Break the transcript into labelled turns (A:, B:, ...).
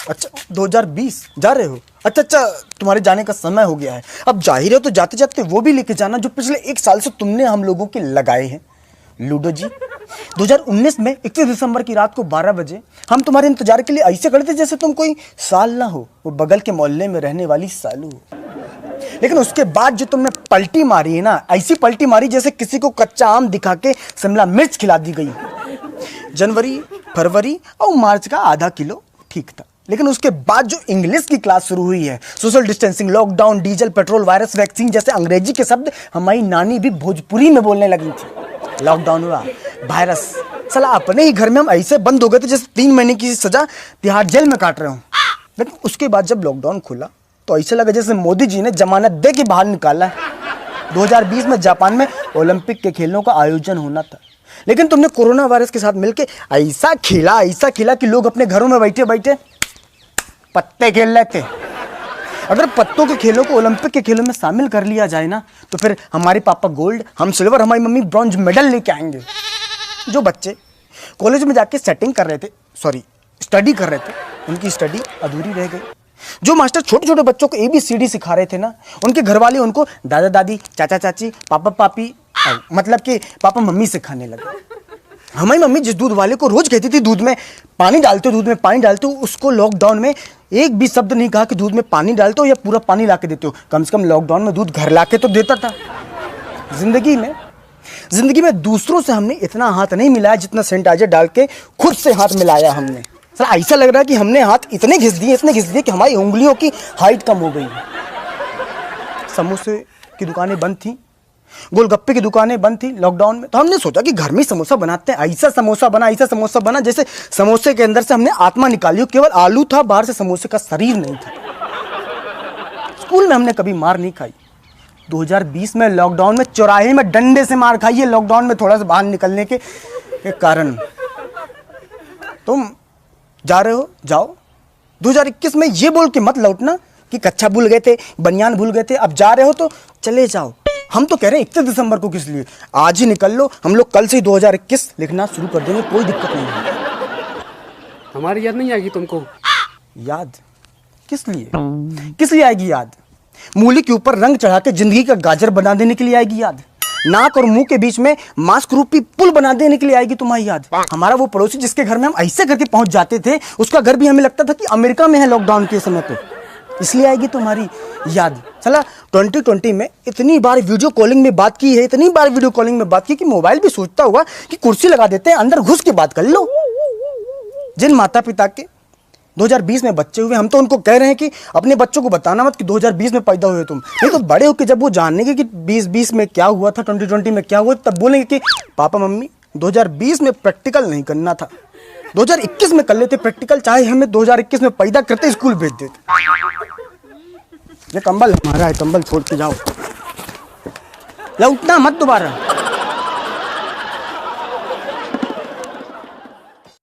A: अच्छा 2020 जा रहे हो? अच्छा, तुम्हारे जाने का समय हो गया है। अब जाहिर है तो जाते जाते वो भी लेके जाना जो पिछले 1 साल से तुमने हम लोगों के लगाए हैं। लूडो जी, 2019 में 31 दिसंबर की रात को 12 बजे हम तुम्हारे इंतजार के लिए ऐसे खड़े थे जैसे तुम कोई साल ना हो, वो बगल के मोहल्ले में रहने वाली सालू हो। लेकिन उसके बाद जो तुमने पलटी मारी है ना, ऐसी पलटी मारी जैसे किसी को कच्चा आम दिखा के शिमला मिर्च खिला दी गई। जनवरी, फरवरी और मार्च का आधा किलो ठीक था, लेकिन उसके बाद जो इंग्लिश की क्लास शुरू हुई है, social distancing, lockdown, diesel, petrol, virus, vaccine जैसे अंग्रेजी के शब्द हमारी नानी भी भोजपुरी में बोलने लगी थी। लॉकडाउन हुआ, वायरस, साला अपने ही घर में हम ऐसे बंद हो गए थे जैसे 3 महीने की सजा तिहाड़ जेल में काट रहे हो। लेकिन उसके बाद जब लॉकडाउन खुला तो ऐसा लगा जैसे मोदी जी ने जमानत दे के बाहर निकाला है। 2020 में जापान में ओलंपिक के खेलों का आयोजन होना था, लेकिन तुमने कोरोना वायरस के साथ मिलकर ऐसा खेला कि लोग अपने घरों में बैठे बैठे पत्ते खेल रहे थे। अगर पत्तों के खेलों को ओलंपिक के खेलों में शामिल कर लिया जाए ना, तो फिर हमारे पापा गोल्ड, हम सिल्वर, हमारी मम्मी ब्रॉन्ज मेडल लेके आएंगे। जो बच्चे कॉलेज में जाके स्टडी कर रहे थे, उनकी स्टडी अधूरी रह गई। जो मास्टर छोटे छोटे बच्चों को ABCD सिखा रहे थे ना, उनके घर वाले उनको दादा दादी, चाचा चाची, पापा पापी, मतलब कि पापा मम्मी सिखाने लगे। हमारी मम्मी जिस दूध वाले को रोज कहती थी दूध में पानी डालते हो, उसको लॉकडाउन में एक भी शब्द नहीं कहा कि दूध में पानी डालते हो या पूरा पानी ला के देते हो। कम से कम लॉकडाउन में दूध घर ला के तो देता था। जिंदगी में दूसरों से हमने इतना हाथ नहीं मिलाया जितना सैनिटाइजर डाल के खुद से हाथ मिलाया हमने। सर ऐसा लग रहा है कि हमने हाथ इतने घिस दिए कि हमारी उंगलियों की हाइट कम हो गई। समोसे की दुकानें बंद थी, गोलगप्पे की दुकानें बंद थी लॉकडाउन में, तो हमने सोचा कि घर में समोसा बनाते हैं। ऐसा समोसा बना जैसे समोसे के अंदर से हमने आत्मा निकाली हो, केवल आलू था, बाहर से समोसे का शरीर नहीं था। स्कूल में हमने कभी मार नहीं खाई। 2020 में लॉकडाउन में चौराहे में डंडे से मार खाई है, लॉकडाउन में थोड़ा सा बाहर निकलने के कारण। तुम जा रहे हो, जाओ। 2021 में ये बोल के मत लौटना कि कच्छा भूल गए थे, बनियान भूल गए थे। अब जा रहे हो तो चले जाओ। हम तो कह रहे हैं 31 दिसंबर को किस लिए, आज ही निकल लो। हम लोग कल से ही 2021 लिखना शुरू कर देंगे, कोई दिक्कत नहीं है।
B: हमारी याद नहीं आएगी तुमको?
A: याद किस लिए आएगी याद? मूली के ऊपर रंग चढ़ा के जिंदगी का गाजर बना देने के लिए आएगी याद। नाक और मुंह के बीच में मास्क रूपी पुल बना देने के लिए आएगी तुम्हारी याद। हमारा वो पड़ोसी जिसके घर में हम ऐसे करके पहुंच जाते थे, उसका घर भी हमें लगता था कि अमेरिका में है लॉकडाउन के समय पे, इसलिए आएगी तुम्हारी याद। चला 2020 में इतनी बार वीडियो कॉलिंग में बात की है, कि मोबाइल भी सोचता हुआ कि कुर्सी लगा देते हैं, अंदर घुस के बात कर लो। जिन माता पिता के 2020 में बच्चे हुए, हम तो उनको कह रहे हैं कि अपने बच्चों को बताना मत कि 2020 में पैदा हुए तुम। नहीं तो बड़े होकर जब वो जानेंगे कि 2020 में क्या हुआ था, 2020 में क्या हुआ, तब बोलेंगे कि पापा मम्मी 2020 में प्रैक्टिकल नहीं करना था, 2021 में कर लेते प्रैक्टिकल, चाहे हमें 2021 में पैदा करते स्कूल भेज देते। ये कंबल हमारा है, कंबल छोड़ के जाओ, लौटना मत दोबारा।